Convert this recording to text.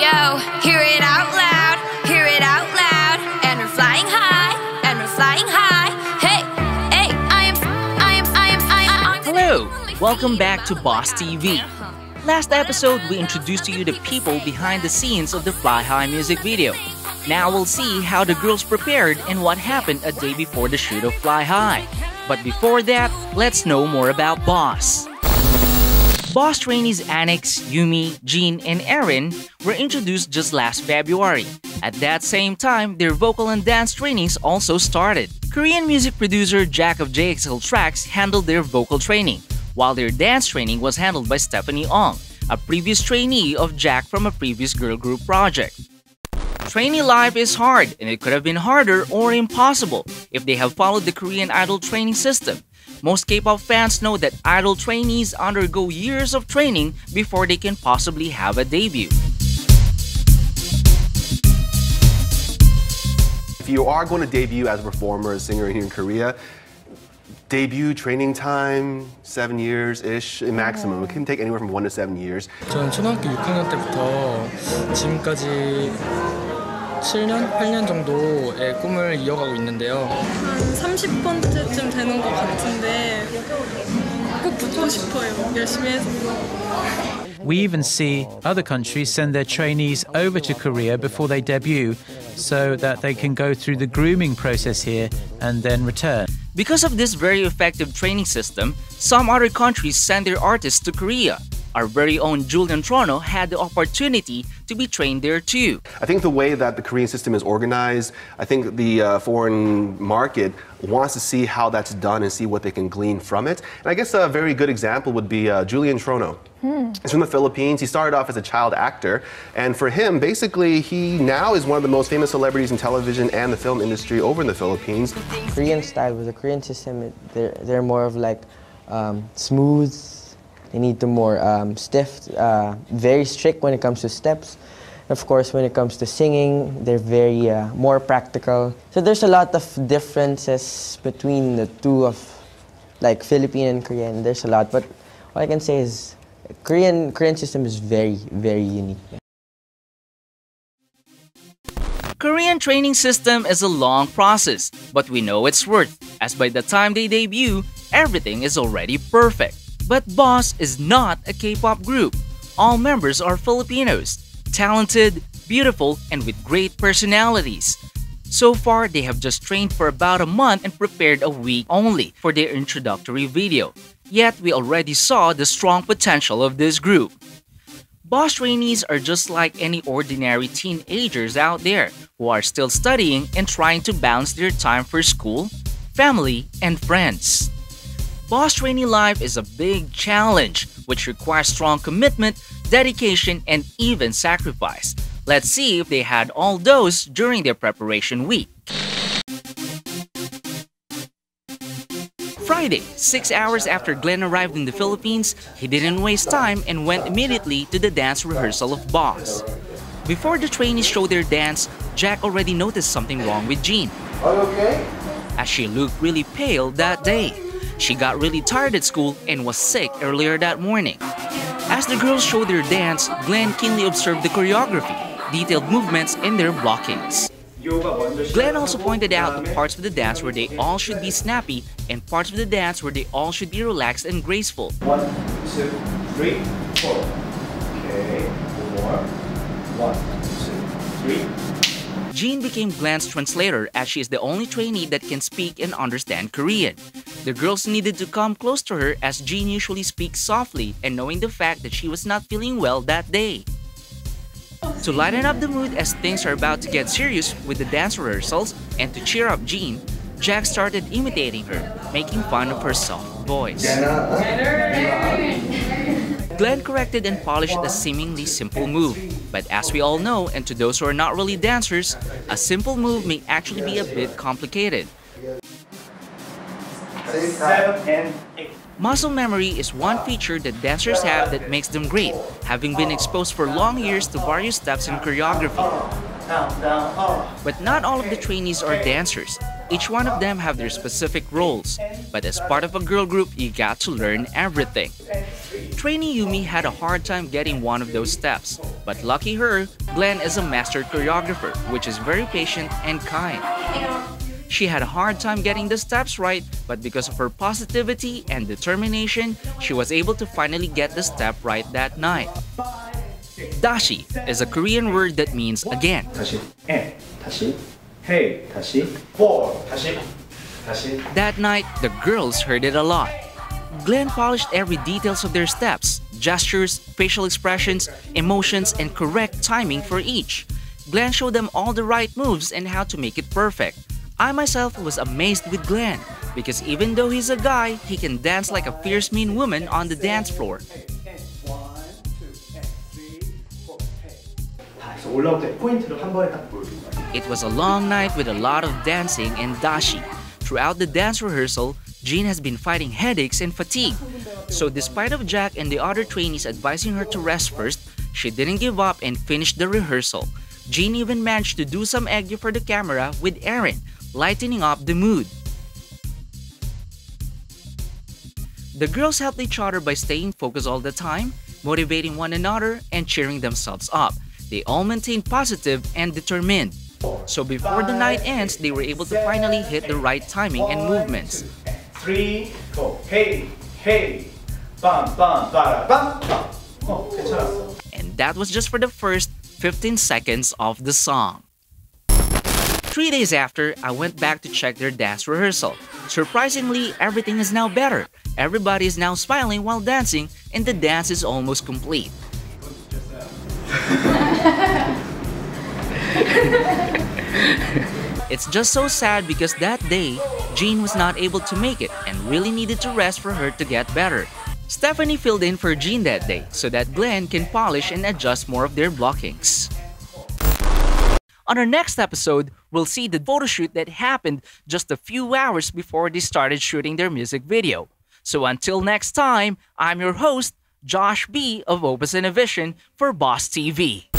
yo, hear it out loud, hear it out loud. And we're flying high, and we're flying high. Hey, hey, I am. Hello, welcome back to B.O.S.S TV. Last episode, we introduced to you the people behind the scenes of the Fly High music video. Now we'll see how the girls prepared and what happened a day before the shoot of Fly High. But before that, let's know more about B.O.S.S. B.O.S.S trainees Anix, Yumi, Jean, and Erin were introduced just last February. At that same time, their vocal and dance trainings also started. Korean music producer Jack of JXL Tracks handled their vocal training, while their dance training was handled by Stephanie Ong, a previous trainee of Jack from a previous girl group project. Trainee life is hard, and it could have been harder or impossible if they have followed the Korean idol training system. Most K-pop fans know that idol trainees undergo years of training before they can possibly have a debut. If you are going to debut as a performer, a singer here in Korea, debut training time 7 years-ish maximum. It can take anywhere from 1 to 7 years. 저는 초등학교 6학년 때부터 지금까지 7년, 8년 정도의 꿈을 이어가고 있는데요. 한 30번째쯤 되는 것 같은데 꼭 붙고 싶어요. 열심히 해서. We even see other countries send their trainees over to Korea before they debut so that they can go through the grooming process here and then return. Because of this very effective training system, some other countries send their artists to Korea. Our very own Julian Trono had the opportunity to be trained there too. I think the way that the Korean system is organized, I think the foreign market wants to see how that's done and see what they can glean from it. And I guess a very good example would be Julian Trono. He's from the Philippines. He started off as a child actor. And for him, basically, he now is one of the most famous celebrities in television and the film industry over in the Philippines. Korean style, with the Korean system, they're more of like smooth. They need to more stiff, very strict when it comes to steps. Of course, when it comes to singing, they're very more practical. So there's a lot of differences between the two of like Philippine and Korean. There's a lot, but all I can say is Korean system is very, very unique. Korean training system is a long process, but we know it's worth, as by the time they debut, everything is already perfect. But B.O.S.S is not a K-pop group. All members are Filipinos, talented, beautiful, and with great personalities. So far, they have just trained for about a month and prepared a week only for their introductory video. Yet, we already saw the strong potential of this group. B.O.S trainees are just like any ordinary teenagers out there who are still studying and trying to balance their time for school, family, and friends. B.O.S trainee life is a big challenge which requires strong commitment, dedication, and even sacrifice. Let's see if they had all those during their preparation week. Friday, 6 hours after Glenn arrived in the Philippines, he didn't waste time and went immediately to the dance rehearsal of B.O.S.S. Before the trainees showed their dance, Jack already noticed something wrong with Jean. Are you okay? As she looked really pale that day. She got really tired at school and was sick earlier that morning. As the girls showed their dance, Glenn keenly observed the choreography, detailed movements, and their blockings. Glenn also pointed out the parts of the dance where they all should be snappy and parts of the dance where they all should be relaxed and graceful. 1, 2, 3, 4. Okay, 4. 1, 2, 3. Jean became Glenn's translator as she is the only trainee that can speak and understand Korean. The girls needed to come close to her as Jean usually speaks softly and knowing the fact that she was not feeling well that day. To lighten up the mood as things are about to get serious with the dance rehearsals and to cheer up Jean, Jack started imitating her, making fun of her soft voice. Glenn corrected and polished a seemingly simple move. But as we all know, and to those who are not really dancers, a simple move may actually be a bit complicated. 7 and 8. Muscle memory is one feature that dancers have that makes them great, having been exposed for long years to various steps in choreography. Down, down, up. But not all of the trainees are dancers. Each one of them have their specific roles, but as part of a girl group, you got to learn everything. Trainee Yumi had a hard time getting one of those steps, but lucky her, Glenn is a master choreographer, which is very patient and kind. She had a hard time getting the steps right, but because of her positivity and determination, she was able to finally get the step right that night. Dashi is a Korean word that means again. 다시 and 다시 hey 다시 four 다시 다시. That night, the girls heard it a lot. Glenn polished every details of their steps, gestures, facial expressions, emotions, and correct timing for each. Glenn showed them all the right moves and how to make it perfect. I myself was amazed with Glenn because even though he's a guy, he can dance like a fierce mean woman on the dance floor. 올라올 때 포인트를 한 번에 딱 보여주는 거예요. It was a long night with a lot of dancing and dashi. Throughout the dance rehearsal, Jean has been fighting headaches and fatigue. So despite of Jack and the other trainees advising her to rest first, she didn't give up and finished the rehearsal. Jean even managed to do some egg for the camera with Aaron, lightening up the mood. The girls helped each other by staying focused all the time, motivating one another, and cheering themselves up. They all maintained positive and determined. So before the night ends, they were able to finally hit the right timing and movements. 3, go. Hey, hey. 빰, 빰, 빠라, 빰, 빰. 괜찮았어. And that was just for the first 15 seconds of the song. 3 days after, I went back to check their dance rehearsal. Surprisingly, everything is now better. Everybody is now smiling while dancing, and the dance is almost complete. It's just so sad because that day, Jean was not able to make it and really needed to rest for her to get better. Stephanie filled in for Jean that day so that Glenn can polish and adjust more of their blockings. On our next episode, we'll see the photo shoot that happened just a few hours before they started shooting their music video. So until next time, I'm your host, Josh B. of B.O.S.S Innovation for B.O.S S TV.